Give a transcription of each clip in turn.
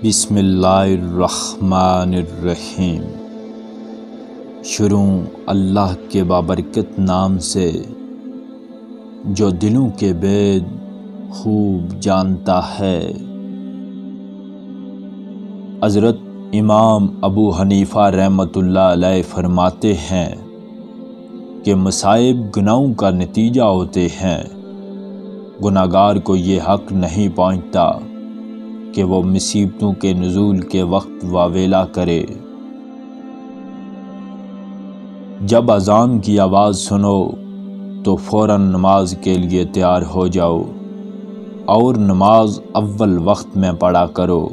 بسم اللہ الرحمن الرحیم۔ شروع اللہ کے بابرکت نام سے جو دلوں کے بید خوب جانتا ہے۔ حضرت امام ابو حنیفہ رحمۃ اللہ علیہ فرماتے ہیں کہ مصائب گناہوں کا نتیجہ ہوتے ہیں۔ گناہگار کو یہ حق نہیں پہنچتا کہ وہ مصیبتوں کے نزول کے وقت واویلا کرے۔ جب اذان کی آواز سنو تو فوراً نماز کے لیے تیار ہو جاؤ اور نماز اول وقت میں پڑھا کرو۔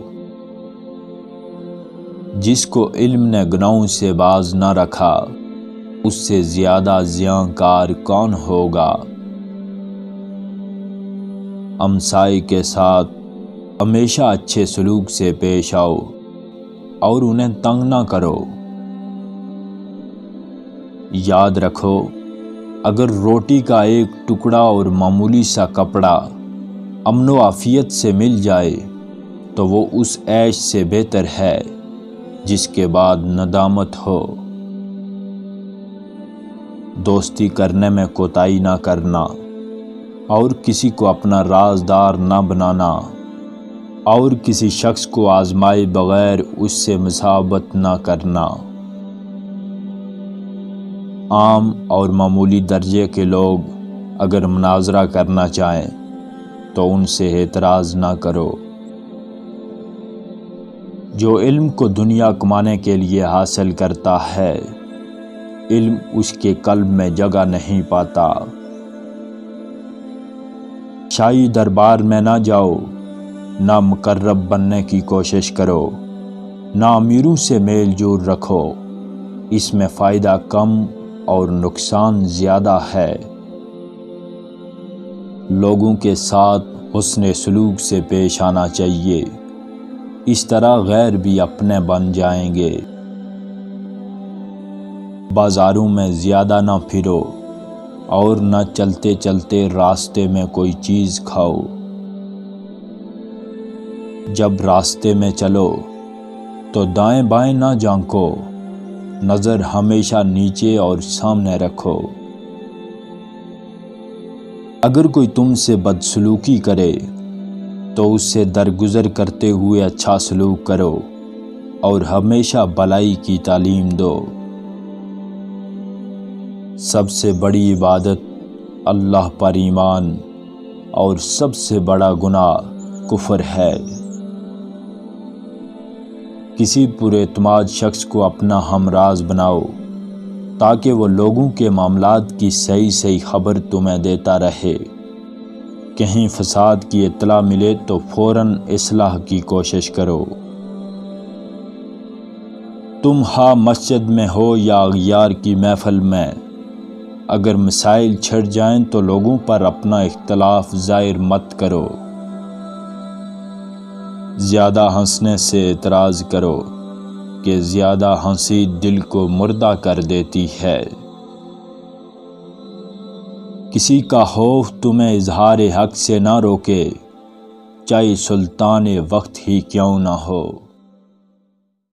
جس کو علم نے گناہوں سے باز نہ رکھا اس سے زیادہ زیاں کار کون ہوگا۔ ہمسائے کے ساتھ ہمیشہ اچھے سلوک سے پیش آؤ اور انہیں تنگ نہ کرو۔ یاد رکھو، اگر روٹی کا ایک ٹکڑا اور معمولی سا کپڑا امن و عافیت سے مل جائے تو وہ اس عیش سے بہتر ہے جس کے بعد ندامت ہو۔ دوستی کرنے میں کوتاہی نہ کرنا اور کسی کو اپنا رازدار نہ بنانا اور کسی شخص کو آزمائے بغیر اس سے مصاحبت نہ کرنا۔ عام اور معمولی درجے کے لوگ اگر مناظرہ کرنا چاہیں تو ان سے اعتراض نہ کرو۔ جو علم کو دنیا کمانے کے لیے حاصل کرتا ہے، علم اس کے قلب میں جگہ نہیں پاتا۔ شاہی دربار میں نہ جاؤ، نہ مقرب بننے کی کوشش کرو، نہ امیروں سے میل جول رکھو، اس میں فائدہ کم اور نقصان زیادہ ہے۔ لوگوں کے ساتھ حسن سلوک سے پیش آنا چاہیے، اس طرح غیر بھی اپنے بن جائیں گے۔ بازاروں میں زیادہ نہ پھرو اور نہ چلتے چلتے راستے میں کوئی چیز کھاؤ۔ جب راستے میں چلو تو دائیں بائیں نہ جھانکو، نظر ہمیشہ نیچے اور سامنے رکھو۔ اگر کوئی تم سے بدسلوکی کرے تو اس سے درگزر کرتے ہوئے اچھا سلوک کرو اور ہمیشہ بھلائی کی تعلیم دو۔ سب سے بڑی عبادت اللہ پر ایمان اور سب سے بڑا گناہ کفر ہے۔ کسی پر اعتماد شخص کو اپنا ہمراز بناؤ تاکہ وہ لوگوں کے معاملات کی صحیح خبر تمہیں دیتا رہے۔ کہیں فساد کی اطلاع ملے تو فوراً اصلاح کی کوشش کرو۔ تم مسجد میں ہو یا اغیار کی محفل میں، اگر مسائل چھڑ جائیں تو لوگوں پر اپنا اختلاف ظاہر مت کرو۔ زیادہ ہنسنے سے اعتراض کرو کہ زیادہ ہنسی دل کو مردہ کر دیتی ہے۔ کسی کا خوف تمہیں اظہار حق سے نہ روکے، چاہے سلطان وقت ہی کیوں نہ ہو۔